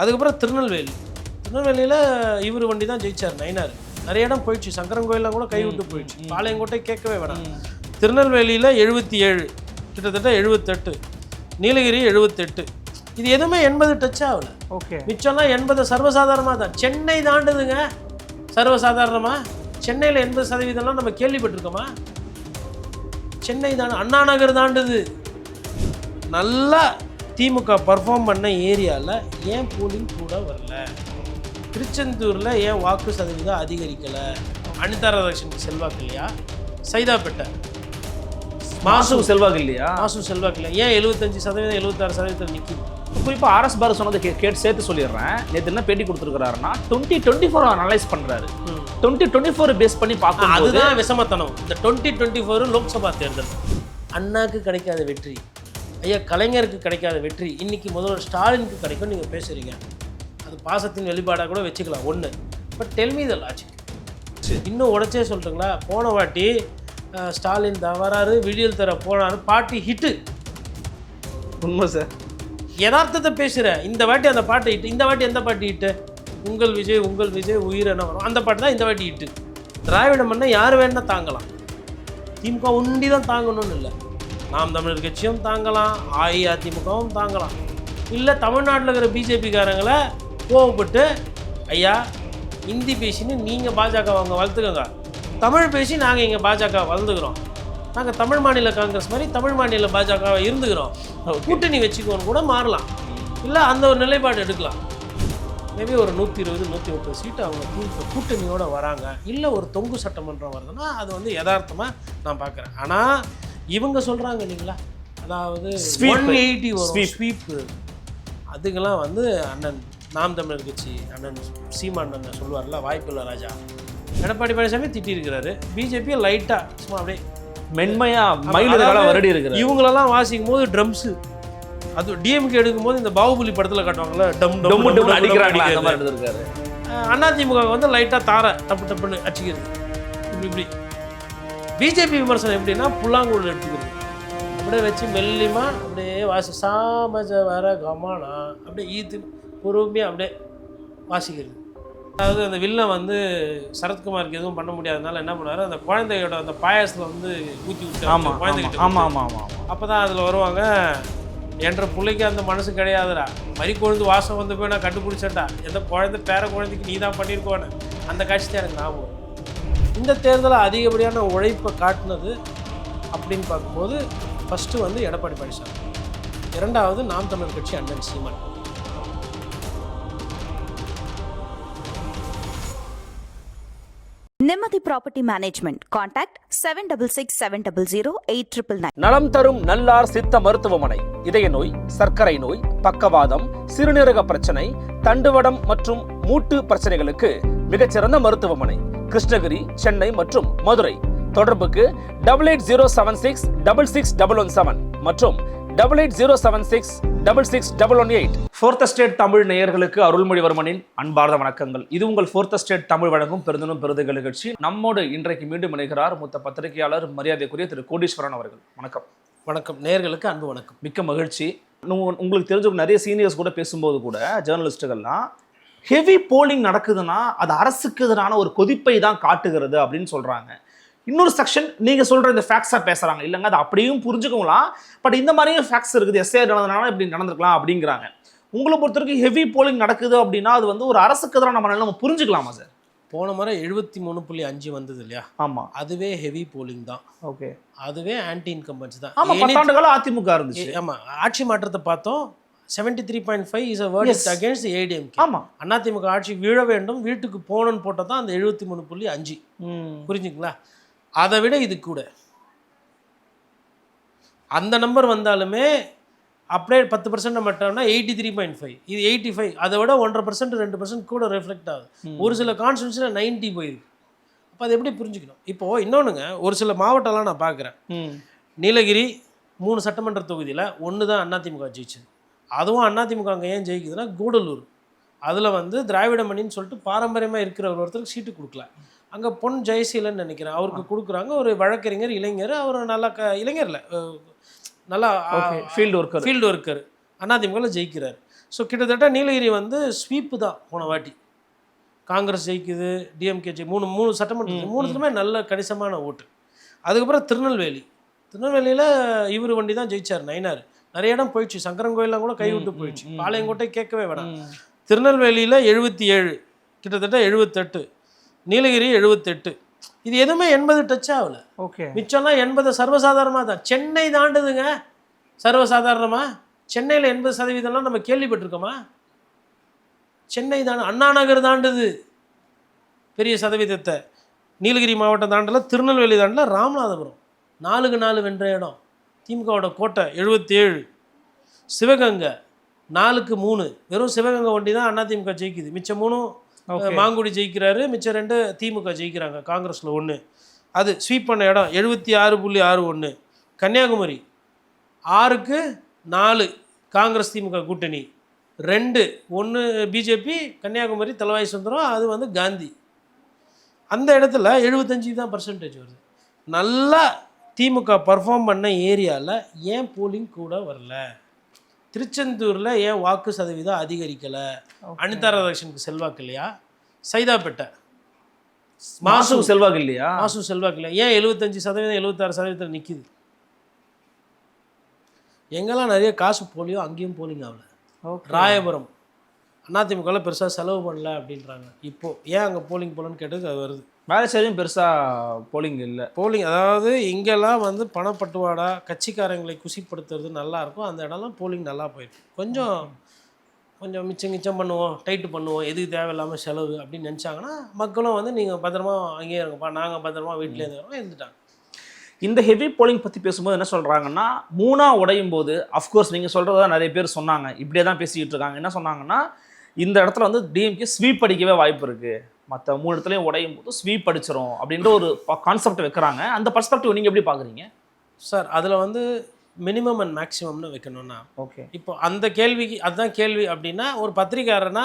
அதுக்கப்புறம் திருநெல்வேலியில் இவர் வண்டி தான் ஜெயிச்சார் நயினார். நிறைய இடம் போயிடுச்சு, சங்கரன் கோயிலாம் கூட கைவிட்டு போயிடுச்சு, பாளையங்கோட்டை கேட்கவே வேணாம். திருநெல்வேலியில் 77, கிட்டத்தட்ட 78, நீலகிரி 78, இது எதுவுமே 80 டச் ஆகல. ஓகே, மிச்சம்லாம் 80 சர்வசாதாரணமாக தான். சென்னை தாண்டுதுங்க சர்வசாதாரணமாக. சென்னையில் 80% நம்ம கேள்விப்பட்டிருக்கோமா? சென்னை தான், அண்ணா நகர் தாண்டுது. நல்லா திமுக பர்ஃபார்ம் பண்ண ஏரியாவில் ஏன் போலிங் கூட வரல? திருச்செந்தூரில் ஏன் வாக்கு சதவீதம் அதிகரிக்கலை? அனிதா ராதாகிருஷ்ணனுக்கு செல்வாக்கு இல்லையா? சைதாப்பேட்டை மாசு செல்வாக்கு இல்லையா? மாசு செல்வாக்கு இல்லையா? ஏன் 75%, 76% நிற்கிது? குறிப்பாக ஆர்எஸ் பாரத் சொன்னதை கேட்டு சேர்த்து சொல்லிடுறேன். நேற்று என்ன பேட்டி கொடுத்துருக்காருன்னா 2024 அனலைஸ் பண்ணுறாரு. 2024 பேஸ் பண்ணி பார்க்கணும். அதுதான் விஷமத்தனம். இந்த 2024 லோக்சபா தேர்தல் அண்ணாக்கு கிடைக்காத வெற்றி, ஐயா கலைஞருக்கு கிடைக்காத வெற்றி இன்னைக்கு முதல்வர் ஸ்டாலினுக்கு கிடைக்கும். நீங்கள் பேசுகிறீங்க, அது பாசத்தின் வெளிப்பாடாக கூட வச்சுக்கலாம் ஒன்று. But tell me the logic. இன்னும் உடச்சே சொல்லிட்டுங்களா, போன வாட்டி ஸ்டாலின் வராரு, விடியல் தர போனாரு, பாட்டு ஹிட்டு. உண்மை சார், யதார்த்தத்தை பேசுகிறேன். இந்த வாட்டி அந்த பாட்டு ஹிட்டு. இந்த வாட்டி எந்த பாட்டு ஹிட்டு? உங்கள் விஜய் உயிர் என்ன வரும், அந்த பாட்டு தான் இந்த வாட்டி ஹிட்டு. திராவிட மண்ணை யார் வேணா தாங்கலாம், திமுக ஒண்டி தான் தாங்கணும்னு இல்லை. நாம் தமிழர் கட்சியும் தாங்கலாம், அஇஅதிமுகவும் தாங்கலாம். இல்லை தமிழ்நாட்டில் இருக்கிற பிஜேபிக்காரங்களை கோவப்பட்டு, ஐயா ஹிந்தி பேசின்னு நீங்கள் பாஜக அவங்க வளர்த்துக்கோங்க, தமிழ் பேசி நாங்கள் இங்கே பாஜக வளர்ந்துக்கிறோம், நாங்கள் தமிழ் மாநில காங்கிரஸ் மாதிரி தமிழ் மாநில பாஜக இருந்துக்கிறோம், கூட்டணி வச்சுக்கோன்னு கூட மாறலாம். இல்லை அந்த ஒரு நிலைப்பாடு எடுக்கலாம். மேபி ஒரு 120, 130 சீட்டு அவங்க கூட்டணியோடு வராங்க. இல்லை ஒரு தொங்கு சட்டமன்றம் வருதுன்னா அது வந்து யதார்த்தமாக நான் பார்க்குறேன். ஆனால் இவங்க சொல்கிறாங்க இல்லைங்களா, அதாவது 180 வரும் ஸ்வீப்பு, அதுக்கெல்லாம் வந்து அண்ணன் நாம் தமிழர் கட்சி அண்ணன் சீமான் சொல்லுவார்ல, வாய்ப்பில்லை ராஜா. எடப்பாடி பழனிசாமி திட்டிருக்கிறாரு, பிஜேபி லைட்டாக சும்மா அப்படியே மென்மையா மயிலெல்லாம் வருடி இருக்கு. இவங்களெல்லாம் வாசிக்கும் போது ட்ரம்ஸு, அது டிஎம்கே எடுக்கும்போது இந்த பாகுபலி படத்தில் காட்டுவாங்கல்ல, டம் டம் டம் அடிக்கிறாங்க. அதிமுக வந்து லைட்டாக தார டப்பு டப்புன்னு அடிச்சுக்கிறது. இப்படி பிஜேபி விமர்சனம் எப்படின்னா புல்லாங்குழல் எடுத்துக்கிறது, அப்படியே வச்சு மெல்லிமா அப்படியே வாசி சாமஜ வர கமானா அப்படியே ஈத்து பொறுமையாக அப்படியே வாசிக்கிறது. அதாவது அந்த வில்லை வந்து சரத்குமாருக்கு எதுவும் பண்ண முடியாதனால என்ன பண்ணுவார், அந்த குழந்தையோட அந்த பாயாசத்தில் வந்து ஊற்றி விட்டு குழந்தைகிட்ட. ஆமாம் ஆமாம் ஆமாம். அப்போ தான் அதில் வருவாங்க, என்ற பிள்ளைக்கு அந்த மனசு கிடையாதுடா, மறி கொழுந்து வாசம் வந்து போய் நான் கண்டுபிடிச்சேன்டா, எந்த குழந்தை பேர குழந்தைக்கு நீ தான் பண்ணியிருக்கோன்னு. அந்த காட்சி தான் எனக்கு ஞாபகம். இந்த தேர்தலில் அதிகப்படியான உழைப்பை காட்டினது அப்படின்னு பார்க்கும்போது ஃபஸ்ட்டு வந்து எடப்பாடி பழனிசாமி, இரண்டாவது நாம் தமிழர் கட்சி அண்ணன் சீமான். நிம்மதி ப்ராப்பர்ட்டி மேனேஜ்மெண்ட். கான்டாக்ட் 7667008999. நலம் தரும் நல்லார் சித்த மருத்துவமனை. இதய நோய், சர்க்கரை நோய், பக்கவாதம், சிறுநீரக பிரச்சனை, தண்டுவடம் மற்றும் மூட்டு பிரச்சனைகளுக்கு மிகச்சிறந்த மருத்துவமனை. கிருஷ்ணகிரி, சென்னை மற்றும் மதுரை. தொடர்புக்கு 8807666117 மற்றும் 8807666118. ஃபோர்த் ஸ்டேட் தமிழ் நேயர்களுக்கு அருள்மொழிவர்மனின் அன்பார்ந்த வணக்கங்கள். இது உங்கள் ஃபோர்த் ஸ்டேட் தமிழ் வழங்கும் பெருந்தனும் பெருதுகள் நிகழ்ச்சி. நம்மோடு இன்றைக்கு மீண்டும் இணைகிறார் மூத்த பத்திரிகையாளர் மரியாதைக்குரிய திரு கோடீஸ்வரன் அவர்கள். வணக்கம். வணக்கம் நேயர்களுக்கு அன்பு வணக்கம். மிக்க மகிழ்ச்சி. உங்களுக்கு தெரிஞ்ச நிறைய சீனியர்ஸ் கூட பேசும்போது கூட ஜேர்னலிஸ்ட்டுகள்லாம் ஹெவி போலிங் நடக்குதுன்னா அது அரசுக்கு எதிரான ஒரு கொதிப்பை தான் காட்டுகிறது அப்படின்னு சொல்றாங்க. இன்னொரு செக்ஷன் நீங்க சொல்ற இந்த ஃபேக்ட்ஸா பேசுறாங்க, இல்லைங்க அது அப்படியும் புரிஞ்சுக்கலாம், பட் இந்த மாதிரியும் ஃபேக்ட்ஸ் இருக்குது, எஸ்ஏ நடந்ததுனால இப்படி நடந்திருக்கலாம் அப்படிங்கிறாங்க. உங்களை பொறுத்த வரைக்கும் ஹெவி போலிங் நடக்குது அப்படின்னா அது வந்து ஒரு அரசுக்கு எதிரான நம்ம புரிஞ்சுக்கலாமா சார்? போன முறை 73.5 வந்தது இல்லையா? ஆமா, அதுவே ஹெவி போலிங் தான். ஓகே, அதுவே ஆன்டி இன்கம்பன்ஸ் தான். ஆமா, 10 ஆண்டுகளா அதிமுக இருந்துச்சு. ஆமா, ஆட்சி மாற்றத்தை பார்த்தோம். 73.5 is a verdict against ADMK. ஆமா, அதிமுக ஆட்சி வீழ வேண்டும், வீட்டுக்கு போகணும்னு போட்டால் தான் அந்த 73.5. புரிஞ்சுங்களா? அதை விட இது கூட அந்த நம்பர் வந்தாலுமே அப்படியே 10% மட்டும்னா 83.5, இது 85, அதை விட 1.5% 2% கூட ரிஃப்ளெக்ட் ஆகுது. ஒரு சில கான்ஸ்டிட்யூன்சியில் 90 போயிருக்கு. அப்போ அதை எப்படி புரிஞ்சுக்கணும்? இப்போது இன்னொன்றுங்க, ஒரு சில மாவட்டம்லாம் நான் பார்க்குறேன். நீலகிரி 3 சட்டமன்ற தொகுதியில் 1 தான் அதிமுக ஜெயிச்சது. அதுவும் அதிமுக அங்கே ஏன் ஜெயிக்குதுன்னா கூடலூர், அதில் வந்து திராவிட மணின்னு சொல்லிட்டு பாரம்பரியமாக இருக்கிற ஒருத்தருக்கு சீட்டு கொடுக்கல. அங்கே பொன் ஜெயசீலன்னு நினைக்கிறேன், அவருக்கு கொடுக்குறாங்க. ஒரு வழக்கறிஞர், இளைஞர், அவர் நல்லா இளைஞரில் நல்லா ஃபீல்டு ஒர்க்கர். அதிமுகவில் ஜெயிக்கிறார். ஸோ கிட்டத்தட்ட நீலகிரி வந்து ஸ்வீப்பு தான் போன வாட்டி. காங்கிரஸ் ஜெயிக்குது, டிஎம்கே மூணு சட்டமன்றத்துக்கு மூணுத்துக்குமே நல்ல கணிசமான ஓட்டு. அதுக்கப்புறம் திருநெல்வேலியில் இவர் வண்டி தான் ஜெயிச்சார், நயினார். நிறைய இடம் போயிடுச்சு, சங்கரன் கோயிலாம் கூட கைவிட்டு போயிடுச்சு, பாளையங்கோட்டை கேட்கவே வேணாம். திருநெல்வேலியில் 77, கிட்டத்தட்ட 78, நீலகிரி 78. இது எதுவுமே 80 டச் ஆகல. ஓகே, மிச்சம்லாம் 80 சர்வசாதாரணமாக தான். சென்னை தாண்டுதுங்க சர்வசாதாரணமாக. சென்னையில் 80% நம்ம கேள்விப்பட்டிருக்கோமா? சென்னை தான், அண்ணா நகர் தாண்டுது பெரிய சதவீதத்தை. நீலகிரி மாவட்டம் தாண்டல, திருநெல்வேலி தாண்டல, ராமநாதபுரம் 4க்கு 4 வென்ற இடம். திமுகவோட கோட்டை 77. சிவகங்கை 4க்கு 3, வெறும் சிவகங்கை வண்டி தான் அதிமுக ஜெயிக்குது. மிச்சம் 3 மாங்குடி ஜெயிக்கிறாரு, மிச்சம் 2 திமுக ஜெயிக்கிறாங்க, காங்கிரஸில் 1. அது ஸ்வீப் பண்ண இடம் 76.61. கன்னியாகுமரி 6க்கு 4 காங்கிரஸ் திமுக கூட்டணி, 2-1 பிஜேபி, கன்னியாகுமரி தலவாய் சுந்தரம், அது வந்து காந்தி. அந்த இடத்துல 75 தான் % வருது. நல்லா திமுக பர்ஃபார்ம் பண்ண ஏரியாவில் ஏன் போலிங் கூட வரல? திருச்செந்தூரில் ஏன் வாக்கு சதவீதம் அதிகரிக்கலை? அனிதா ராதாகிருஷ்ணனுக்கு செல்வாக்கு இல்லையா? சைதாப்பேட்டை மாசு செல்வாக்கு இல்லையா? மாசு செல்வாக்கு இல்லையா? ஏன் 75%, 76% நிற்கிது? எங்கெல்லாம் நிறைய காசு போலியோ அங்கேயும் போலிங் ஆகல. ராயபுரம் அதிமுகவில் பெருசாக செலவு பண்ணல அப்படின்றாங்க. இப்போது ஏன் அங்கே போலிங் போலன்னு கேட்டது அது வருது. வேலைச்சேரியும் பெருசாக போலிங் இல்லை. போலிங் அதாவது இங்கெல்லாம் வந்து பணப்பட்டுவாடா, கட்சிக்காரங்களை குசிப்படுத்துறது நல்லாயிருக்கும். அந்த இடம்லாம் போலிங் நல்லா போயிருக்கு. கொஞ்சம் மிச்சம் பண்ணுவோம், டைட்டு பண்ணுவோம், எதுக்கு தேவையில்லாமல் செலவு அப்படின்னு நினச்சாங்கன்னா மக்களும் வந்து நீங்கள் பத்திரமா அங்கேயே இருங்கப்பா, நாங்கள் பத்திரமா வீட்டிலே இருந்துட்டாங்க. இந்த ஹெவி போலிங் பற்றி பேசும்போது என்ன சொல்கிறாங்கன்னா, 3ஆ உடையும் போது, அஃப்கோர்ஸ் நீங்கள் சொல்கிறதா நிறைய பேர் சொன்னாங்க, இப்படியே தான் பேசிக்கிட்டு இருக்காங்க. என்ன சொன்னாங்கன்னா, இந்த இடத்துல வந்து டிஎம்கே ஸ்வீப் அடிக்கவே வாய்ப்பு இருக்குது, மற்ற 3 இடத்துலையும் உடையும் போது ஸ்வீப் அடிச்சிடும் அப்படின்ற ஒரு கான்செப்ட் வைக்கிறாங்க. அந்த பர்ஸ்பெக்டிவ் நீங்கள் எப்படி பார்க்குறீங்க சார்? அதில் வந்து மினிமம் அண்ட் மேக்ஸிமம்னு வைக்கணும்னா, ஓகே, இப்போ அந்த கேள்விக்கு அதுதான் கேள்வி. அப்படின்னா ஒரு பத்திரிக்கையாளர்னா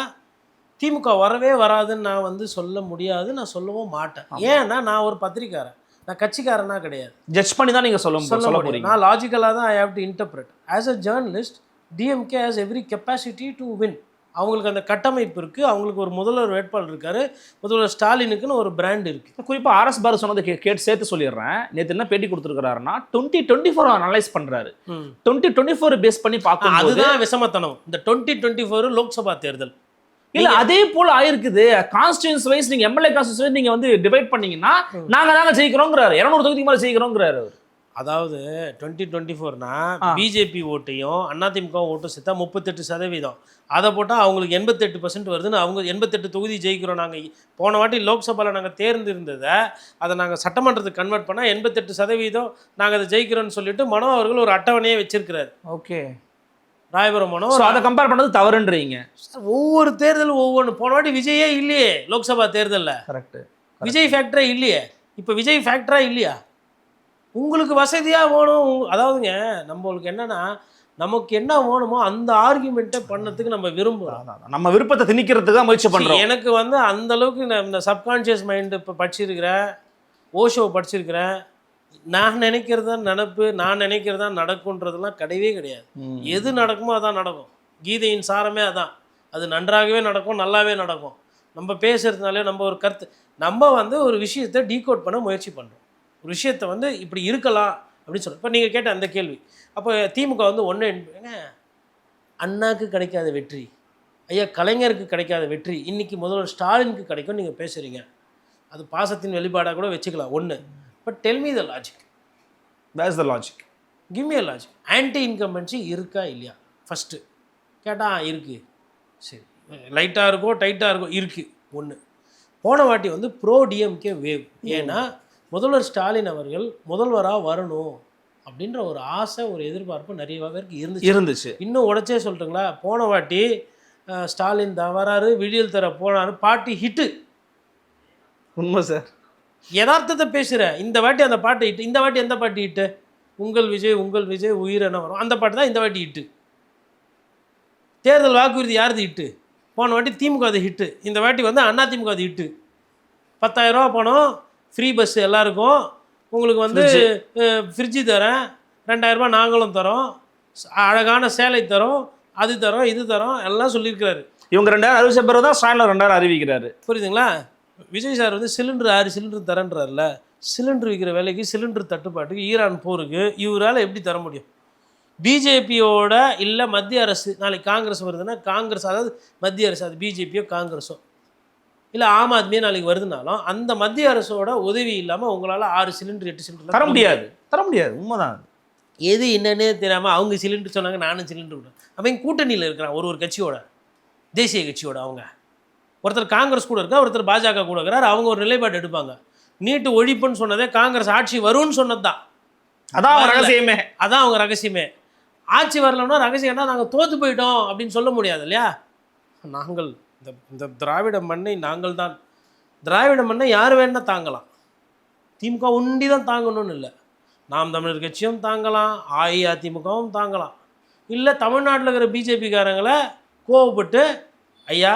திமுக வரவே வராதுன்னு நான் வந்து சொல்ல முடியாது, நான் சொல்லவும் மாட்டேன். ஏன்னா நான் ஒரு பத்திரிக்கையாளர், நான் கட்சிக்காரனா கிடையாது. ஜட்ஜ் பண்ணி தான் நீங்கள் சொல்ல போறீங்க. நான் லாஜிக்கலாக தான் I have to interpret. As a journalist, DMK has every capacity to win. அவங்களுக்கு அந்த கட்டமைப்பு இருக்குது, அவங்களுக்கு ஒரு முதல்வர் வேட்பாளர் இருக்காரு, முதல்வர் ஸ்டாலினுக்குன்னு ஒரு பிராண்ட் இருக்குது. குறிப்பாக RS பாரதி சொன்னதை கேட்டு சேர்த்து சொல்லிடுறேன். நேற்று என்ன பேட்டி கொடுத்துருக்காருன்னா 2024 அனலைஸ் பண்ணுறாரு. 2024 பேஸ் பண்ணி பார்க்கும், அதுதான் விஷமத்தனம். இந்த 2024 லோக்சபா தேர்தல் இல்ல அதே போல ஆயிருக்குது. கான்ஸ்டிடியூன்சி வைஸ் நீங்க எம்எல்ஏ கான்ஸ்டிடியூன்சி நீங்க வந்து டிவைட் பண்ணீங்கன்னா நாங்க ஜெயிக்கிறோங்கிறாரு, 200 தொகுதிக்கு மேல ஜெயிக்கிறோங்கிறாரு அவர். அதாவது 2024னா பிஜேபி ஓட்டையும் அதிமுக ஓட்டும் சேர்த்தா 38%. அதை போட்டால் அவங்களுக்கு 88% வருதுன்னு, அவங்க 88 தொகுதி ஜெயிக்கிறோம். நாங்கள் போன வாட்டி லோக்சபாவில் நாங்கள் தேர்ந்தெடுத்ததை அதை நாங்கள் சட்டமன்றத்துக்கு கன்வெர்ட் பண்ணால் 88% நாங்கள் அதை ஜெயிக்கிறோன்னு சொல்லிட்டு மனோ அவர்கள் ஒரு அட்டவணையே வச்சிருக்கிறாரு. ஓகே, ராயபுரம் மனோ அதை கம்பேர் பண்ணது தவறுன்றீங்க. ஒவ்வொரு தேர்தலும் ஒவ்வொன்று. போன வாட்டி விஜயே இல்லையே லோக்சபா தேர்தலில். கரெக்ட், விஜய் ஃபேக்டரா இல்லையே. இப்போ விஜய் ஃபேக்டரா இல்லையா? உங்களுக்கு வசதியாக வேணும். அதாவதுங்க நம்மளுக்கு என்னன்னா, நமக்கு என்ன வேணுமோ அந்த ஆர்குமெண்ட்டை பண்ணதுக்கு நம்ம விரும்புகிறோம். நம்ம விருப்பத்தை திணிக்கிறதுக்கு தான் முயற்சி பண்ணுறோம். எனக்கு வந்து அந்த அளவுக்கு நான் இந்த சப்கான்ஷியஸ் மைண்டு இப்போ படிச்சிருக்கிறேன், ஓஷோ படிச்சிருக்கிறேன். நான் நினைக்கிறது தான் நினப்பு, நான் நினைக்கிறது தான் நடக்கும்ன்றதுலாம் கிடையவே கிடையாது. எது நடக்குமோ அதான் நடக்கும். கீதையின் சாரமே அதான். அது நன்றாகவே நடக்கும், நல்லாவே நடக்கும். நம்ம பேசுறதுனாலே நம்ம ஒரு கருத்து, நம்ம வந்து ஒரு விஷயத்தை டீகோட் பண்ண முயற்சி பண்ணுறோம். ஒரு விஷயத்தை வந்து இப்படி இருக்கலாம் அப்படின்னு சொல்கிறோம். இப்போ நீங்கள் கேட்ட அந்த கேள்வி, அப்போ திமுக வந்து ஒன்று அண்ணாக்கு கிடைக்காத வெற்றி, ஐயா கலைஞருக்கு கிடைக்காத வெற்றி இன்னைக்கு முதல்வர் ஸ்டாலினுக்கு கிடைக்கும் நீங்கள் பேசுகிறீங்க. அது பாசத்தின் வெளிப்பாடாக கூட வச்சுக்கலாம் ஒன்று. But tell me the logic. Where is the logic? Give me a logic. Anti incumbency இருக்கா இல்லையா ஃபஸ்ட்டு கேட்டால் இருக்குது. சரி, லைட்டாக இருக்கோ டைட்டாக இருக்கோ இருக்குது ஒன்று. போன வாட்டி வந்து ப்ரோ டிஎம்கே வேவ். ஏன்னா முதல்வர் ஸ்டாலின் அவர்கள் முதல்வராக வரணும் அப்படின்ற ஒரு ஆசை, ஒரு எதிர்பார்ப்பு நிறைய பேருக்கு இருந்துச்சு. இன்னும் உடச்சே சொல்லிட்டுங்களா, போன வாட்டி ஸ்டாலின் வராரு, விடியல் தர போனாரு, பாட்டு ஹிட்டு. உண்மை சார், யதார்த்தத்தை பேசுகிறேன். இந்த வாட்டி அந்த பாட்டு ஹிட்டு. இந்த வாட்டி எந்த பாட்டு ஹிட்டு? உங்கள் விஜய் உயிரென வரும், அந்த பாட்டு தான் இந்த வாட்டி ஹிட்டு. தேர்தல் வாக்குறுதி யாருது ஹிட்டு? போன வாட்டி திமுக அது ஹிட்டு, இந்த வாட்டி வந்து அதிமுக அது ஹிட்டு. 10,000 ரூபா பணம், ஃப்ரீ பஸ் எல்லாருக்கும், உங்களுக்கு வந்து ஃப்ரிட்ஜு தரேன், 2,000 ரூபா நாங்களும் தரோம், அழகான சேலை தரோம், அது தரோம் இது தரோம் எல்லாம் சொல்லியிருக்கிறாரு. இவங்க 2000 அறிவிச்ச பிறகு தான் ஸ்டாலின் 2000 அறிவிக்கிறாரு. புரியுதுங்களா? விஜய் சார் வந்து சிலிண்டர் 6 சிலிண்டர் தரேன்றாருல, சிலிண்டர் விற்கிற வேலைக்கு சிலிண்டர் தட்டுப்பாட்டுக்கு ஈரான் போருக்கு இவரால் எப்படி தர முடியும்? பிஜேபியோட இல்லை மத்திய அரசு நாளைக்கு காங்கிரஸ் வருதுன்னா காங்கிரஸ், அதாவது மத்திய அரசு, அது பிஜேபியோ காங்கிரஸோ இல்லை ஆம் ஆத்மியோ நாளைக்கு வருதுனாலும் அந்த மத்திய அரசோட உதவி இல்லாமல் உங்களால் 6 சிலிண்டர் 8 சிலிண்டர் தர முடியாது. உண்மைதான். எது என்னன்னே தெரியாமல் அவங்க சிலிண்டர் சொன்னாங்க, நானும் சிலிண்டர் விடுறேன். அவங்க கூட்டணியில் இருக்கிறான் ஒரு கட்சியோட, தேசிய கட்சியோட. அவங்க ஒருத்தர் காங்கிரஸ் கூட இருக்கா, ஒருத்தர் பாஜக கூட இருக்கிறார். அவங்க ஒரு நிலைப்பாடு எடுப்பாங்க. நீட்டு ஒழிப்புன்னு சொன்னதே காங்கிரஸ் ஆட்சி வரும்னு சொன்னது தான். அதான் அவங்க ரகசியமே. அதான் அவங்க ரகசியமே. ஆட்சி வரலன்னா ரகசியம்னா நாங்கள் தோற்று போயிட்டோம் அப்படின்னு சொல்ல முடியாது இல்லையா? நாங்கள் இந்த திராவிட மண்ணை நாங்கள் தான். திராவிட மண்ணை யார் வேணா தாங்கலாம். திமுக உண்டி தான் தாங்கணும்னு இல்லை. நாம் தமிழர் கட்சியும் தாங்கலாம், அஇஅதிமுகவும் தாங்கலாம். இல்லை தமிழ்நாட்டில் இருக்கிற பிஜேபிக்காரங்களை கோவப்பட்டு ஐயா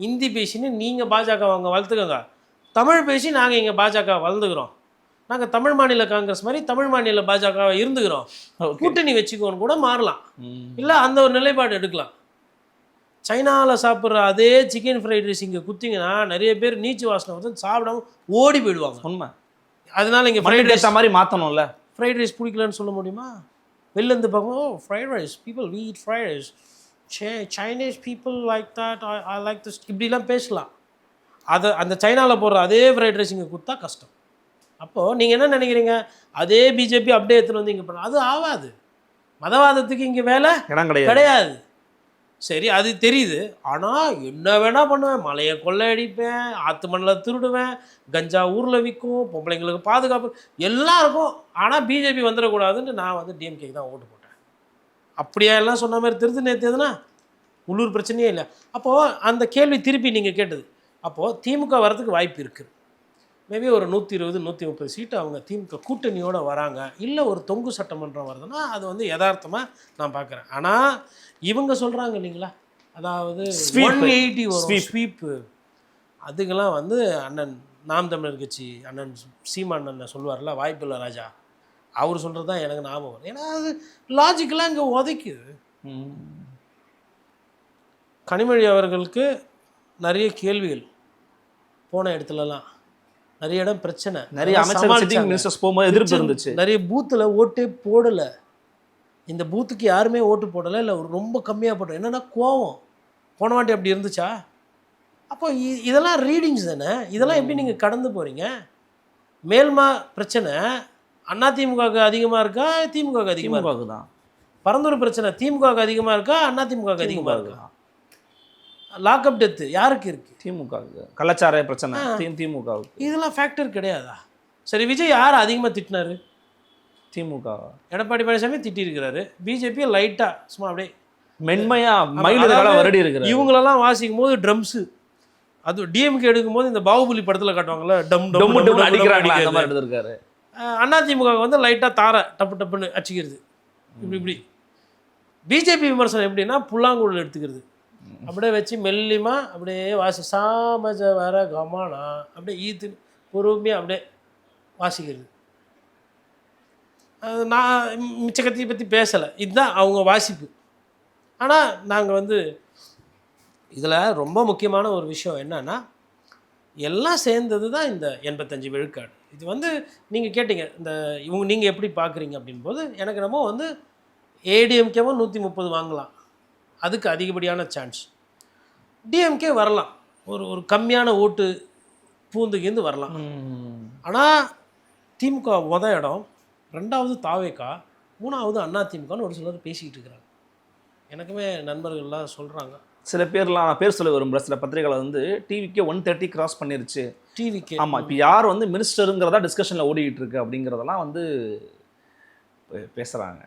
ஹிந்தி பேசின்னு நீங்கள் பாஜக அவங்க வளர்த்துக்கோங்க, தமிழ் பேசி நாங்கள் இங்கே பாஜக வளர்ந்துக்கிறோம், நாங்கள் தமிழ் மாநில காங்கிரஸ் மாதிரி தமிழ் மாநில பாஜக இருந்துக்கிறோம், கூட்டணி வச்சுக்கோன்னு கூட மாறலாம். இல்லை அந்த ஒரு நிலைப்பாடு எடுக்கலாம். சைனாவில் சாப்பிட்ற அதே சிக்கன் ஃப்ரைட் ரைஸ் இங்கே குத்திங்கன்னா நிறைய பேர் நீச்சு வாசனை வந்து சாப்பிடாம ஓடி போயிடுவாங்க. உண்மை. அதனால இங்கே ஃப்ரைட் ரைஸ் மாதிரி மாற்றணும்ல. ஃப்ரைட் ரைஸ் பிடிக்கலன்னு சொல்ல முடியுமா? வெளிலேருந்து பார்க்கும் fried rice people we eat fried rice, Chinese people like that, I like this, இப்படிலாம் பேசலாம். அதை அந்த சைனாவில் போடுற அதே ஃப்ரைட் ரைஸ் இங்கே கொடுத்தா கஷ்டம். அப்போது நீங்கள் என்ன நினைக்கிறீங்க? அதே பிஜேபி அப்படியே எடுத்துகிட்டு வந்து இங்கே பண்ண அது ஆகாது. மதவாதத்துக்கு இங்கே வேலை இடம் கிடையாது. சரி, அது தெரியுது. ஆனால் என்ன வேணால் பண்ணுவேன், மலையை கொள்ளையடிப்பேன், ஆற்று மண்ணில் திருடுவேன், கஞ்சா ஊரில் விற்கும், பொம்பளைங்களுக்கு பாதுகாப்பு எல்லாம் இருக்கும். ஆனால் பிஜேபி வந்துடக்கூடாதுன்னு நான் வந்து டிஎம்கேக்கு தான் ஓட்டு போட்டேன். அப்படியா எல்லாம் சொன்ன மாதிரி திருத்து நேற்று எதுனா உள்ளூர் பிரச்சனையே இல்லை. அப்போது அந்த கேள்வி திருப்பி நீங்கள் கேட்டது, அப்போது திமுக வரதுக்கு வாய்ப்பு இருக்குது. மேபி ஒரு 120 130 சீட்டு அவங்க திமுக கூட்டணியோடு வராங்க. இல்லை ஒரு தொங்கு சட்டமன்றம் வருதுன்னா அது வந்து யதார்த்தமாக நான் பார்க்குறேன். ஆனால் இவங்க சொல்கிறாங்க இல்லைங்களா, அதாவது 180 வரும் ஸ்வீப்பு, அதுக்கெல்லாம் வந்து அண்ணன் நாம் தமிழர் கட்சி அண்ணன் சீமான் அண்ணன் சொல்லுவார்ல, வாய்ப்பில்லை ராஜா, அவர் சொல்கிறது தான் எனக்கு ஞாபகம் வரும். ஏன்னா அது லாஜிக்கெலாம் இங்கே உதைக்குது. கனிமொழி அவர்களுக்கு நிறைய கேள்விகள் போன இடத்துலலாம், நிறைய இடம் பிரச்சனை, நிறைய அமைச்சர் போகும்போது எதிர்ப்பு இருந்துச்சு, நிறைய பூத்தில் ஓட்டே போடலை, இந்த பூத்துக்கு யாருமே ஓட்டு போடலை, இல்லை ரொம்ப கம்மியாக போட்டோம். என்னென்னா கோவம். போன வாட்டி அப்படி இருந்துச்சா? அப்போ இதெல்லாம் ரீடிங்ஸ் தானே. இதெல்லாம் எப்படி நீங்கள் கடந்து போகிறீங்க? மேல்மா பிரச்சனை அதிமுகவுக்கு அதிகமாக இருக்கா திமுகவுக்கு அதிகமாக இருக்கா? பரந்தூர் பிரச்சனை திமுகவுக்கு அதிகமாக இருக்கா அதிமுகவுக்கு அதிகமாக இருக்கா? லாக்அப் டெத்து யாருக்கு இருக்குது? திமுகவுக்கு. கள்ளச்சார பிரச்சனை திமுகவுக்கு. இதெல்லாம் ஃபேக்டர் கிடையாதா? சரி, விஜய் யார் அதிகமாக திட்டினாரு? திமுக. எடப்பாடி பழனிசாமி திட்டிருக்கிறாரு. பிஜேபி லைட்டாக சும்மா அப்படியே மென்மையா மயிலெல்லாம் வருடி இருக்கிறாரு. இவங்களெல்லாம் வாசிக்கும் போது ட்ரம்ஸு, அது டிஎம்கே எடுக்கும்போது இந்த பாகுபலி படத்தில் காட்டுவாங்கள்ல, டம் டம் டம் அடிக்கிறாங்க, அந்த மாதிரி எடுத்திருக்காரு. அதிமுக வந்து லைட்டாக தார டப்பு டப்புன்னு அடிச்சிக்கிறது, இப்படி இப்படி. பிஜேபி விமர்சனம் எப்படின்னா புல்லாங்குழல் எடுத்துக்கிறது, அப்படியே வச்சு மெல்லிமா அப்படியே வாசி சாமஜ வர கமானா அப்படியே ஈத்து பொறுமையாக அப்படியே வாசிக்கிறது. நான் மிச்சக்கத்தையை பற்றி பேசலை, இதுதான் அவங்க வாசிப்பு. ஆனால் நாங்கள் வந்து இதில் ரொம்ப முக்கியமான ஒரு விஷயம் என்னன்னா, எல்லாம் சேர்ந்தது தான் இந்த 85 விழுக்காடு. இது வந்து நீங்கள் கேட்டீங்க இந்த நீங்கள் எப்படி பார்க்குறீங்க அப்படின் போது, எனக்கு நம்ம வந்து ஏடிஎம்கேவும் 130 வாங்கலாம், அதுக்கு அதிகப்படியான சான்ஸ். டிஎம்கே வரலாம், ஒரு கம்மியான ஓட்டு பூந்துக்கிந்து வரலாம். ஆனால் திமுக மொதல் இடம், ரெண்டாவது தாவேகா, மூணாவது அதிமுகன்னு ஒரு சிலர் பேசிக்கிட்டு இருக்கிறாங்க. எனக்குமே நண்பர்கள்லாம் சொல்கிறாங்க. சில பேர்லாம் நான் பேர் சொல்ல விரும்புகிற சில பத்திரிகைகளை வந்து டிவிக்கே 130 கிராஸ் பண்ணிருச்சு. டிவிக்கே ஆமாம், இப்போ யார் வந்து மினிஸ்டருங்கிறதா டிஸ்கஷனில் ஓடிக்கிட்டு இருக்கு அப்படிங்கிறதெல்லாம் வந்து பேசுகிறாங்க.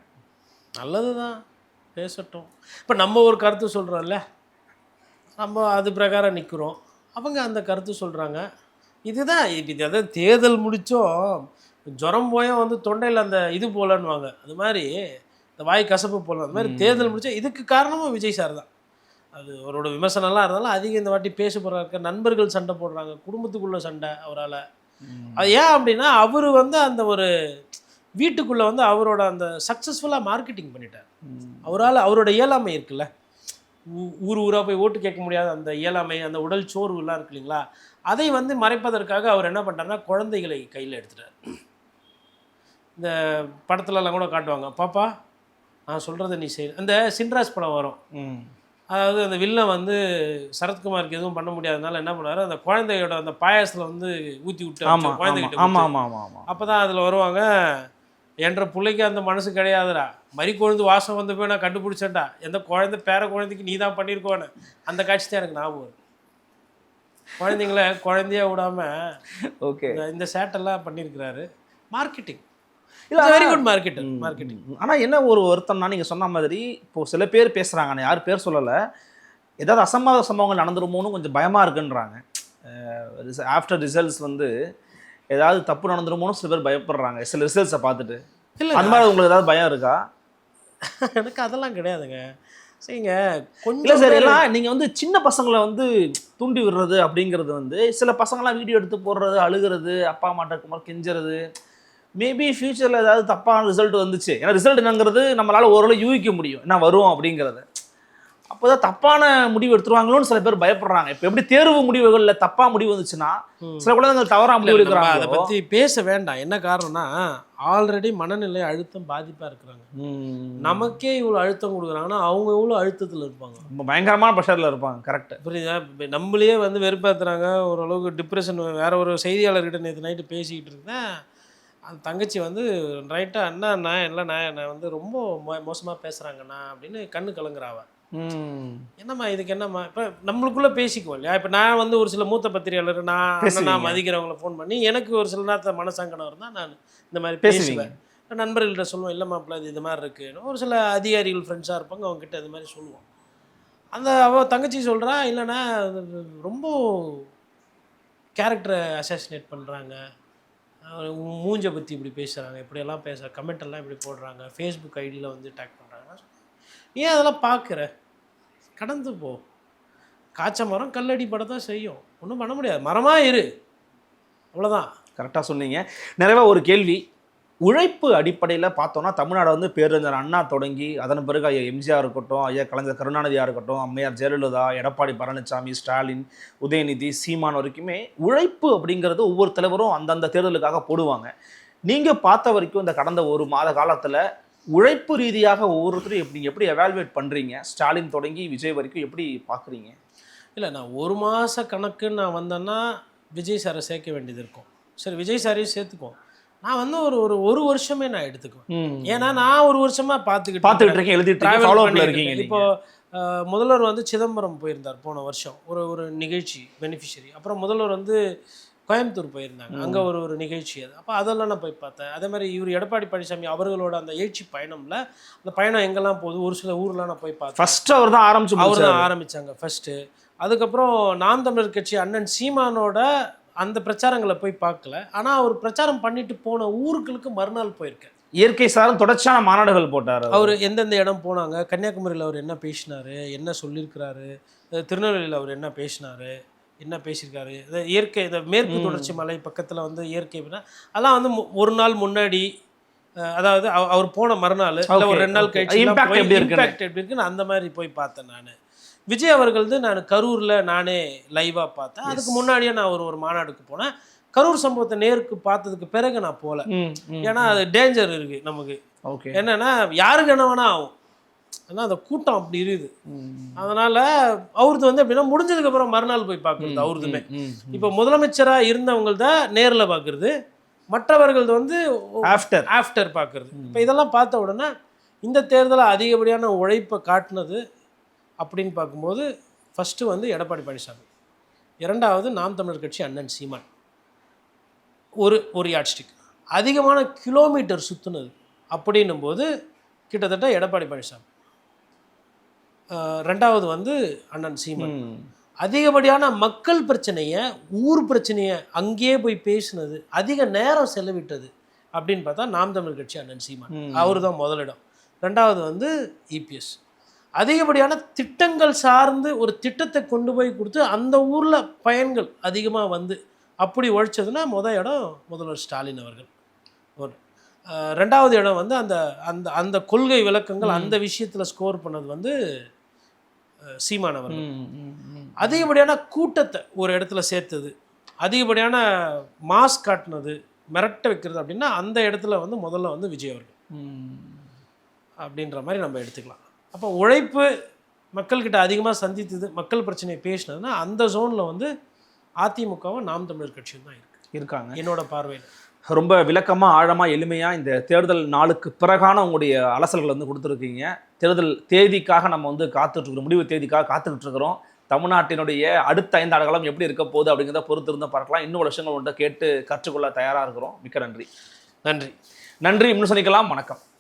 நல்லது தான், பேசட்டும். இப்போ நம்ம ஒரு கருத்து சொல்கிறோம்ல, நம்ம அது பிரகாரம் நிற்கிறோம், அவங்க அந்த கருத்து சொல்கிறாங்க. இதுதான் இப்போ அதாவது தேர்தல் முடித்தோம் ஜுரம் போயும் வந்து தொண்டையில் அந்த இது போலன்னுவாங்க, அது மாதிரி இந்த வாய் கசப்பு போல, அது மாதிரி தேர்தல் முடித்தா இதுக்கு காரணமும் விஜய் சார் தான். அது அவரோட விமர்சனம்லாம் இருந்தாலும் அதிகம் இந்த வாட்டி பேச போகிறாங்க, நண்பர்கள் சண்டை போடுறாங்க, குடும்பத்துக்குள்ளே சண்டை அவரால். அது ஏன் அப்படின்னா அவர் வந்து அந்த ஒரு வீட்டுக்குள்ளே வந்து அவரோட அந்த சக்ஸஸ்ஃபுல்லாக மார்க்கெட்டிங் பண்ணிட்டார். அவரால் அவரோட இயலாமை இருக்குல்ல, ஊர் ஊராக போய் ஓட்டு கேட்க முடியாத அந்த இயலாமை, அந்த உடல் சோர்வுலாம் இருக்கு இல்லைங்களா, அதை வந்து மறைப்பதற்காக அவர் என்ன பண்ணுறாருன்னா குழந்தைகளை கையில் எடுத்துட்டார். இந்த படத்துலலாம் கூட காட்டுவாங்க, பாப்பா நான் சொல்கிறத நீ செய். அந்த சின்ராஸ் படம் வரும், அதாவது அந்த வில்லன் வந்து சரத்குமாருக்கு எதுவும் பண்ண முடியாதனால என்ன பண்ணுவார், அந்த குழந்தையோட அந்த பாயாசத்தில் வந்து ஊற்றி விட்டு குழந்தைகிட்ட. அப்போ தான் அதில் வருவாங்க, என்ற பிள்ளைக்கு அந்த மனசு கிடையாதுடா, மறி கொழுந்து வாசம் வந்து போய் நான் கண்டுபிடிச்சேன்டா, எந்த குழந்தை பேர குழந்தைக்கு நீ தான் பண்ணியிருக்கோன்னு. அந்த காட்சி தான் எனக்கு ஞாபகம் வருது. குழந்தைங்கள குழந்தைய விடாமல் இந்த சேட்டெல்லாம் பண்ணியிருக்கிறாரு. மார்க்கெட்டிங் இல்லை, வெரி குட் மார்க்கெட்டிங். ஆனால் என்ன ஒரு வருத்தம்னா, நீங்கள் சொன்ன மாதிரி இப்போது சில பேர் பேசுகிறாங்க, யார் பேர் சொல்லலை, ஏதாவது அசம்பாத சம்பவங்கள் நடந்துருமோன்னு கொஞ்சம் பயமாக இருக்குன்றாங்க. ஆஃப்டர் ரிசல்ட்ஸ் வந்து ஏதாவது தப்பு நடந்துருமோன்னு சில பேர் பயப்படுறாங்க சில ரிசல்ட்ஸை பார்த்துட்டு. இல்லை அந்த மாதிரி உங்களுக்கு ஏதாவது பயம் இருக்கா? எனக்கு அதெல்லாம் கிடையாதுங்க. சரிங்க, கொஞ்சம் இல்லை சார், எல்லாம் நீங்கள் வந்து சின்ன பசங்களை வந்து தூண்டி விடுறது அப்படிங்கிறது வந்து, சில பசங்களாம் வீடியோ எடுத்து போடுறது, அழுகிறது, அப்பா அம்மாட்ட கெஞ்சுறது, மேபி ஃபியூச்சரில் ஏதாவது தப்பான ரிசல்ட் வந்துச்சு. ஏன்னா ரிசல்ட் என்னங்கிறது நம்மளால் ஓரளவு யூகிக்க முடியும் என்ன வரும் அப்படிங்கிறது. அப்போ தான் தப்பான முடிவு எடுத்துருவாங்களோன்னு சில பேர் பயப்படுறாங்க. இப்போ எப்படி தேர்வு முடிவுகளில் தப்பாக முடிவு வந்துச்சுன்னா சில குழந்தைகள் தவறாக முடிவு எடுக்கிறாங்க. அதை பற்றி பேச வேண்டாம். என்ன காரணம்னா, ஆல்ரெடி மனநிலை அழுத்தம் பாதிப்பாக இருக்கிறாங்க. நமக்கே இவ்வளோ அழுத்தம் கொடுக்குறாங்கன்னா அவங்க எவ்வளோ அழுத்தத்தில் இருப்பாங்க, ரொம்ப பயங்கரமான ப்ரெஷரில் இருப்பாங்க. கரெக்டாக புரியுதா? நம்மளையே வந்து வெறுப்பேற்றுறாங்க, ஓரளவுக்கு டிப்ரெஷன். வேற ஒரு செய்தியாளர்கிட்ட நேற்று நைட்டு பேசிக்கிட்டு இருந்தேன். அந்த தங்கச்சி வந்து ரைட்டாக அண்ணா நான் வந்து ரொம்ப மோசமாக பேசுகிறாங்கண்ணா அப்படின்னு கண்ணு கலங்குறாவ. என்னம்மா இதுக்கு என்னம்மா? இப்போ நம்மளுக்குள்ளே பேசிக்குவோம் இல்லையா? இப்போ நான் வந்து ஒரு சில மூத்த பத்திரிகையாளர் நான் மதிக்கிறவங்களை ஃபோன் பண்ணி எனக்கு ஒரு சில நேரத்தில் மனசங்கடம் இருந்தால் நான் இந்த மாதிரி பேசுவேன். நண்பர்கள்ட்ட சொல்லுவோம், இல்லைம்மா அப்போ இது மாதிரி இருக்குன்னு. ஒரு சில அதிகாரிகள் ஃப்ரெண்ட்ஸாக இருப்பாங்க, அவங்ககிட்ட இது மாதிரி சொல்லுவோம். அந்த அவள் தங்கச்சி சொல்கிறா, இல்லைண்ணா ரொம்ப கேரக்டரை அசாசினேட் பண்ணுறாங்க, மூஞ்சை பற்றி இப்படி பேசுகிறாங்க, இப்படியெல்லாம் கமெண்டெல்லாம் இப்படி போடுறாங்க, ஃபேஸ்புக் ஐடியில் வந்து டேக் பண்ணுறாங்க. ஏன் அதெல்லாம் பார்க்குற? கடந்து போ. காய்ச்ச மரம் கல்லடி படத்தான் செய்யும், ஒன்றும் பண்ண முடியாது, மரமாக இரு, அவ்வளோதான். கரெக்டாக சொன்னீங்க. நிறைவாக ஒரு கேள்வி. உழைப்பு அடிப்படையில் பார்த்தோன்னா தமிழ்நாடு வந்து பேரறிஞர் அண்ணா தொடங்கி அதன் பிறகு ஐயா எம்ஜிஆர் இருக்கட்டும், ஐயா கலைஞர் கருணாநிதியாக இருக்கட்டும், அம்மையார் ஜெயலலிதா, எடப்பாடி பழனிசாமி, ஸ்டாலின், உதயநிதி, சீமான் வரைக்குமே உழைப்பு அப்படிங்கிறது ஒவ்வொரு தலைவரும் அந்தந்த தேர்தலுக்காக போடுவாங்க. நீங்கள் பார்த்த வரைக்கும் இந்த கடந்த ஒரு மாத காலத்தில் உழைப்பு ரீதியாக ஒவ்வொருத்தரும் எப்படி எவால்வேட் பண்ணுறீங்க? ஸ்டாலின் தொடங்கி விஜய் வரைக்கும் எப்படி பார்க்குறீங்க? இல்லை, நான் ஒரு மாத கணக்குன்னு நான் வந்தேன்னா விஜய் சாரை சேர்க்க வேண்டியது இருக்கும். சரி, விஜய் சாரையும் சேர்த்துக்குவோம். நான் வந்து ஒரு வருஷமே நான் எடுத்துக்குவேன். ஏன்னா நான் ஒரு வருஷமாக பார்த்துக்கிட்டு இருக்கேன், எழுதிட்டு. இப்போ முதல்வர் வந்து சிதம்பரம் போயிருந்தார் போன வருஷம், ஒரு நிகழ்ச்சி பெனிஃபிஷரி. அப்புறம் முதல்வர் வந்து கோயம்புத்தூர் போயிருந்தாங்க, அங்கே ஒரு நிகழ்ச்சி. அது அப்போ அதெல்லாம் நான் போய் பார்த்தேன். அதே மாதிரி இவர் எடப்பாடி பழனிசாமி அவர்களோட அந்த எழுச்சி பயணம்ல அந்த பயணம் எங்கெல்லாம் போகுது, ஒரு சில ஊர்லாம் நான் போய் பார்த்தேன். ஃபர்ஸ்ட் அவர் தான் ஆரம்பிச்சாங்க ஃபர்ஸ்ட்டு. அதுக்கப்புறம் நாம் தமிழர் கட்சி அண்ணன் சீமானோட அந்த பிரச்சாரங்களை போய் பார்க்கல. ஆனால் அவர் பிரச்சாரம் பண்ணிட்டு போன ஊர்களுக்கு மறுநாள் போயிருக்கேன். இயற்கை சாரம் தொடர்ச்சியான மாநாடுகள் போட்டார். அவர் எந்தெந்த இடம் போனாங்க, கன்னியாகுமரியில் அவர் என்ன பேசினார், என்ன சொல்லியிருக்கிறாரு, திருநெல்வேலியில் அவர் என்ன பேசினார், என்ன பேசியிருக்காரு, இயற்கை இந்த மேற்கு தொடர்ச்சி மலை பக்கத்தில் வந்து இயற்கை அதெல்லாம் வந்து ஒரு நாள் முன்னாடி, அதாவது அவர் போன மறுநாள் இல்லை ஒரு 2 நாள் கழிச்சு இம்பாக்ட் எப்படி இருக்குன்னு அந்த மாதிரி போய் பார்த்தேன். நான் விஜய் அவர்களது நான் கரூரில் நானே லைவாக பார்த்தேன். அதுக்கு முன்னாடியே நான் ஒரு மாநாடுக்கு போனேன். கரூர் சம்பவத்தை நேருக்கு பார்த்ததுக்கு பிறகு நான் போகல. ஏன்னா அது டேஞ்சர் இருக்குது நமக்கு. என்னன்னா யாருக்கு என்ன வேணா ஆகும், ஆனால் அந்த கூட்டம் அப்படி இருக்குது. அதனால் அவரது வந்து எப்படின்னா முடிஞ்சதுக்கப்புறம் மறுநாள் போய் பார்க்குறது அவருதுமே. இப்போ முதலமைச்சராக இருந்தவங்கள்த நேரில் பார்க்குறது, மற்றவர்களது வந்து ஆஃப்டர் பார்க்குறது. இப்போ இதெல்லாம் பார்த்த உடனே இந்த தேர்தலில் அதிகப்படியான உழைப்பை காட்டினது அப்படின்னு பார்க்கும்போது ஃபஸ்ட்டு வந்து எடப்பாடி பழனிசாமி, இரண்டாவது நாம் தமிழர் கட்சி அண்ணன் சீமான். ஒரு யாட்ஸ்டிக் அதிகமான கிலோமீட்டர் சுற்றுனது அப்படின்னும் போது கிட்டத்தட்ட எடப்பாடி பழனிசாமி. ரெண்டாவது வந்து அண்ணன் சீமான். அதிகப்படியான மக்கள் பிரச்சனையை, ஊர் பிரச்சனையை அங்கேயே போய் பேசினது, அதிக நேரம் செலவிட்டது அப்படின்னு பார்த்தா நாம் தமிழர் கட்சி அண்ணன் சீமான், அவர் தான் முதலிடம். ரெண்டாவது வந்து இபிஎஸ். அதிகப்படியான திட்டங்கள் சார்ந்து ஒரு திட்டத்தை கொண்டு போய் கொடுத்து அந்த ஊரில் பயன்கள் அதிகமாக வந்து அப்படி உழைச்சதுன்னா இடம் முதல்வர் ஸ்டாலின் அவர்கள். ரெண்டாவது இடம் வந்து அந்த அந்த அந்த கொள்கை விளக்கங்கள் அந்த விஷயத்தில் ஸ்கோர் பண்ணது வந்து சீமான் அவர்கள். அதிகப்படியான கூட்டத்தை ஒரு இடத்துல சேர்த்தது, அதிகப்படியான மாஸ் காட்டினது, மிரட்ட வைக்கிறது அப்படின்னா அந்த இடத்துல வந்து முதல்ல வந்து விஜய் அவர்கள் அப்படின்ற மாதிரி நம்ம எடுத்துக்கலாம். அப்போ உழைப்பு மக்கள்கிட்ட அதிகமாக சந்தித்தது, மக்கள் பிரச்சனையை பேசினதுன்னா அந்த ஜோனில் வந்து அதிமுகவும் நாம் தமிழர் கட்சியும் தான் இருக்காங்க என்னோட பார்வையில். ரொம்ப விளக்கமாக ஆழமாக எளிமையாக இந்த தேர்தல் நாளுக்கு பிறகான உங்களுடைய அலசல்கள் வந்து கொடுத்துருக்கீங்க. தேர்தல் தேதிக்காக நம்ம வந்து காத்துட்ருக்கிறோம், முடிவு தேதிக்காக காத்துக்கிட்டு இருக்கிறோம். தமிழ்நாட்டினுடைய அடுத்த 5 ஆண்டு காலம் எப்படி இருக்க போகுது அப்படிங்கிறத பொறுத்து இருந்தால் பார்க்கலாம். இன்னும் விஷயங்கள் ஒன்றை கேட்டு கற்றுக்கொள்ள தயாராக இருக்கிறோம். மிக்க நன்றி. நன்றி. இன்னும் சந்திக்கலாம். வணக்கம்.